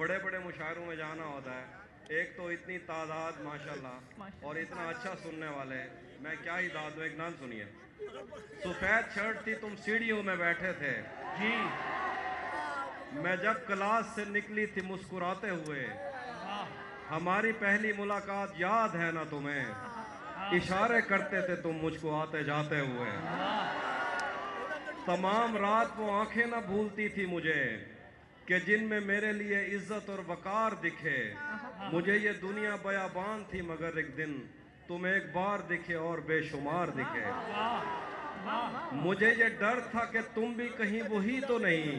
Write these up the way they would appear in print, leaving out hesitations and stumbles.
बड़े बड़े मुशायरों में जाना होता है, एक तो इतनी तादाद माशाल्लाह और इतना अच्छा सुनने वाले, मैं क्या ही दाद दूं। एक नाम सुनिए। सफ़ेद शर्ट थी, तुम सीढ़ियों में बैठे थे जी। मैं जब क्लास से निकली थी मुस्कुराते हुए, हमारी पहली मुलाकात याद है ना तुम्हें, इशारे करते थे तुम मुझको आते जाते हुए। तमाम रात वो आंखें ना भूलती थी मुझे कि जिनमें मेरे लिए इज्जत और वकार दिखे। मुझे ये दुनिया बयाबान थी मगर एक दिन तुम एक बार दिखे और बेशुमार दिखे। मुझे ये डर था कि तुम भी कहीं वही तो नहीं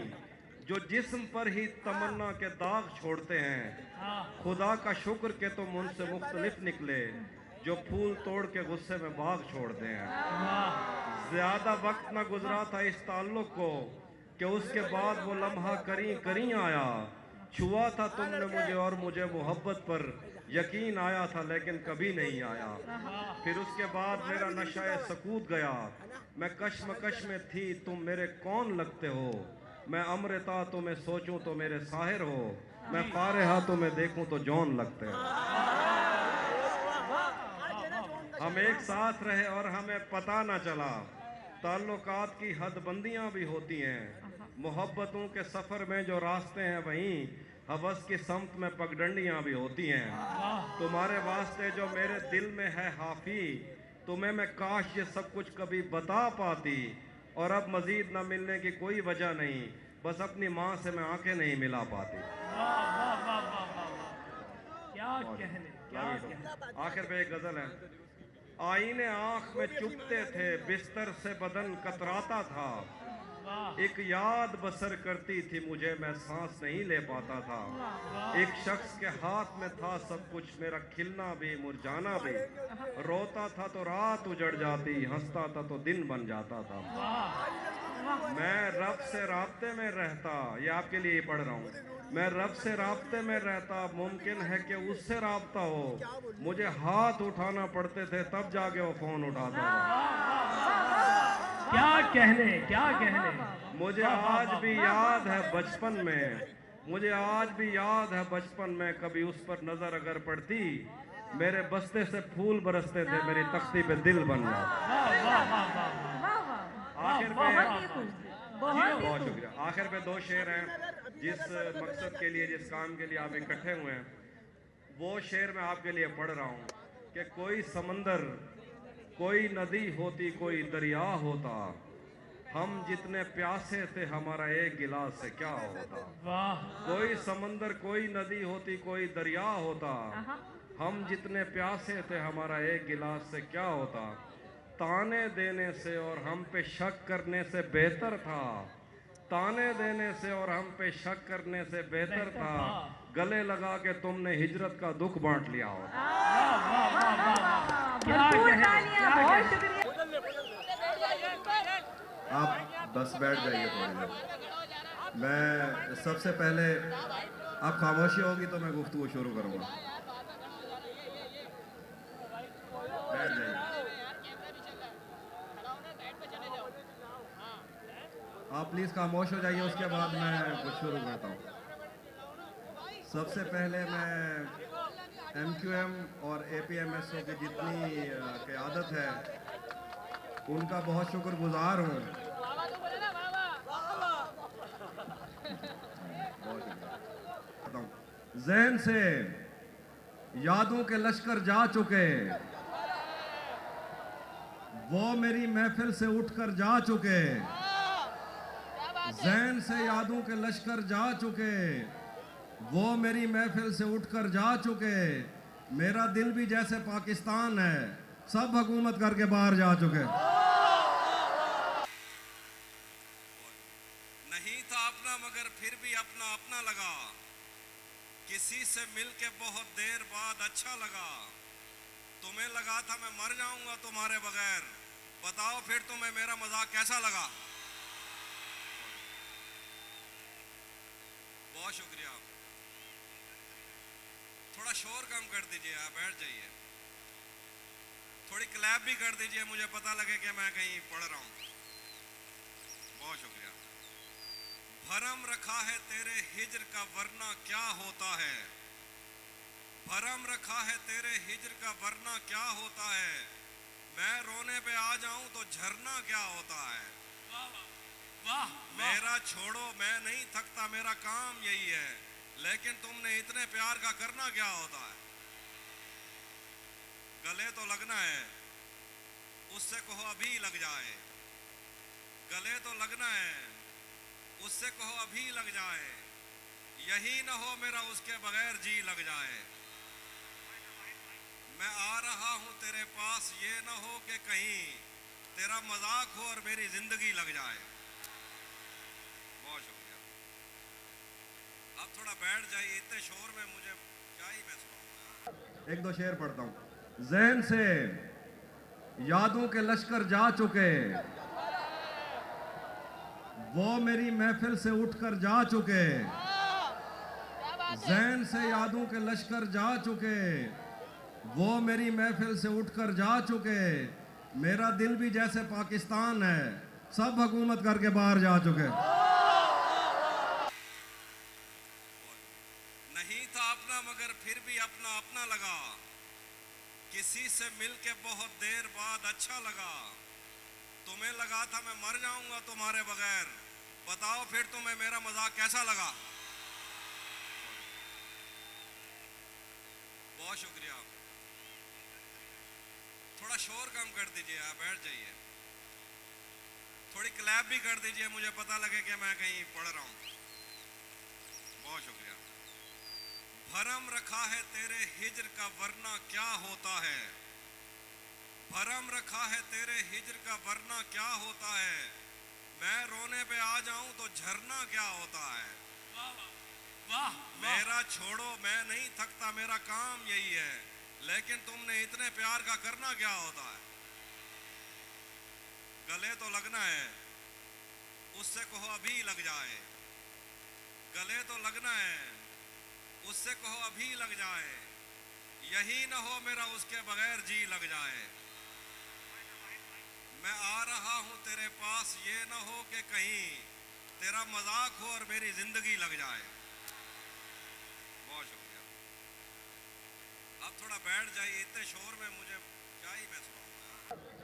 जो जिस्म पर ही तमन्ना के दाग छोड़ते हैं। खुदा का शुक्र कि तुम उनसे मुख्तलिफ निकले जो फूल तोड़ के गुस्से में बाग छोड़ते हैं। ज्यादा वक्त न गुजरा था इस ताल्लुक को कि उसके बाद वो लम्हा करी करी आया। छुआ था तुमने मुझे और मुझे मोहब्बत पर यकीन आया था लेकिन कभी नहीं आया। फिर उसके बाद मेरा नशा सकूत गया, मैं कश्मकश में थी तुम मेरे कौन लगते हो। मैं अमृता तुम्हें सोचूं तो मेरे साहिर हो, मैं फारिहा तुम्हें देखूं तो जौन लगते हो। हम एक साथ रहे और हमें पता न चला, ताल्लुकात की हदबंदियां भी होती हैं। मोहब्बतों के सफ़र में जो रास्ते हैं वहीं हवस की समत में पगडंडियां भी होती हैं। तुम्हारे वास्ते जो मेरे दिल में है हाफी, तुम्हें मैं काश ये सब कुछ कभी बता पाती। और अब मजीद न मिलने की कोई वजह नहीं, बस अपनी माँ से मैं आंखें नहीं मिला पाती। क्या कहने, क्या कहने। आखिर पे एक गजल है। आईने आंख में चुभते थे, बिस्तर से बदन कतराता था। एक याद बसर करती थी मुझे, मैं सांस नहीं ले पाता था। एक शख्स के हाथ में था सब कुछ, मेरा खिलना भी मुरझाना भी। रोता था तो रात उजड़ जाती, हंसता था तो दिन बन जाता था। मैं रब से राब्ते में रहता, ये आपके लिए पढ़ रहा हूँ। मैं रब से राब्ते में रहता, मुमकिन है कि उससे राब्ता हो। मुझे हाथ उठाना पड़ते थे तब जाके वो फोन उठाता था। क्या कहने, क्या कहने। मुझे आज भी याद है बचपन में, मुझे आज भी याद है बचपन में, कभी उस पर नजर अगर पड़ती, मेरे बस्ते से फूल बरसते थे, मेरी तख्ती पे दिल बन जाता। आखिर पे बहुत शुक्रिया। आखिर पे दो शेर हैं जिस मकसद के लिए, जिस काम के लिए आप इकट्ठे हुए हैं, वो शेर मैं आपके लिए पढ़ रहा हूँ कि कोई समंदर, कोई नदी होती, कोई दरिया होता, हम जितने प्यासे थे हमारा एक गिलास से क्या होता। कोई समंदर, कोई नदी होती, कोई दरिया होता, हम जितने प्यासे थे हमारा एक गिलास से क्या होता। ताने देने से और हम पे शक करने से बेहतर था, ताने देने से और हम पे शक करने से बेहतर था, गले लगा के तुमने हिजरत का दुख बांट लिया होता। आप बस बैठ जाइए थोड़ी देर। मैं सबसे पहले, आप खामोशी होगी तो मैं गुफ्तगू शुरू करूँगा। बैठ जाइए। आप प्लीज़ खामोश हो जाइए, उसके बाद मैं कुछ शुरू करता हूँ। सबसे पहले मैं MQM और APMSO की जितनी क़यादत है उनका बहुत शुक्रगुजार हूँ। ज़हन से यादों के लश्कर जा चुके, वो मेरी महफिल से उठकर जा चुके। ज़हन से यादों के लश्कर जा चुके, वो मेरी महफिल से उठकर जा चुके। मेरा दिल भी जैसे पाकिस्तान है, सब हुकूमत करके बाहर जा चुके। नहीं था अपना मगर फिर भी अपना अपना लगा, किसी से मिलके बहुत देर बाद अच्छा लगा। तुम्हें लगा था मैं मर जाऊंगा तुम्हारे बगैर, बताओ फिर तुम्हें मेरा मजाक कैसा लगा। बहुत शुक्रिया। थोड़ा शोर कम कर दीजिए, आप बैठ जाइए। थोड़ी क्लैप भी कर दीजिए, मुझे पता लगे कि मैं कहीं पढ़ रहा हूँ। बहुत शुक्रिया। भरम रखा है तेरे हिज्र का वरना क्या होता है, भरम रखा है तेरे हिज्र का वरना क्या होता है, मैं रोने पे आ जाऊं तो झरना क्या होता है। वाह मेरा छोड़ो मैं नहीं थकता मेरा काम यही है, लेकिन तुमने इतने प्यार का करना क्या होता है। गले तो लगना है उससे कहो अभी लग जाए, गले तो लगना है उससे कहो अभी लग जाए, यही न हो मेरा उसके बगैर जी लग जाए। मैं आ रहा हूं तेरे पास ये न हो कि कहीं तेरा मजाक हो और मेरी जिंदगी लग जाए। बहुत शुक्रिया। अब थोड़ा बैठ जाइए, इतने शोर में मुझे क्या ही मैं सुनाऊंगा। एक दो शेर पढ़ता हूँ। ज़हन से यादों के लश्कर जा चुके, वो मेरी महफिल से उठकर जा चुके। ज़हन से यादों के लश्कर जा चुके, वो मेरी महफिल से उठकर जा चुके। मेरा दिल भी जैसे पाकिस्तान है, सब हुकूमत करके बाहर जा चुके। नहीं था अपना मगर फिर भी अपना अपना लगा, किसी से मिलके बहुत देर बाद अच्छा लगा। तुम्हें लगा था मैं मर जाऊंगा तुम्हारे बगैर, बताओ फिर तुम्हें मेरा मजाक कैसा लगा। बहुत शुक्रिया। थोड़ा शोर कम कर दीजिए, आप बैठ जाइए। थोड़ी क्लैप भी कर दीजिए, मुझे पता लगे कि मैं कहीं पढ़ रहा हूं। बहुत शुक्रिया। भरम रखा है तेरे हिज्र का वरना क्या होता है, भरम रखा है तेरे हिज्र का वरना क्या होता है, मैं रोने पे आ जाऊं तो झरना क्या होता है। वाह मेरा छोड़ो मैं नहीं थकता मेरा काम यही है, लेकिन तुमने इतने प्यार का करना क्या होता है। गले तो लगना है उससे कहो अभी लग जाए, गले तो लगना है उससे कहो अभी लग जाए, यही न हो मेरा उसके बगैर जी लग जाए। मैं आ रहा हूं तेरे पास ये न हो कि कहीं तेरा मजाक हो और मेरी जिंदगी लग जाए। बहुत शुक्रिया। अब थोड़ा बैठ जाइए, इतने शोर में मुझे क्या ही मैं सुनाऊंगा।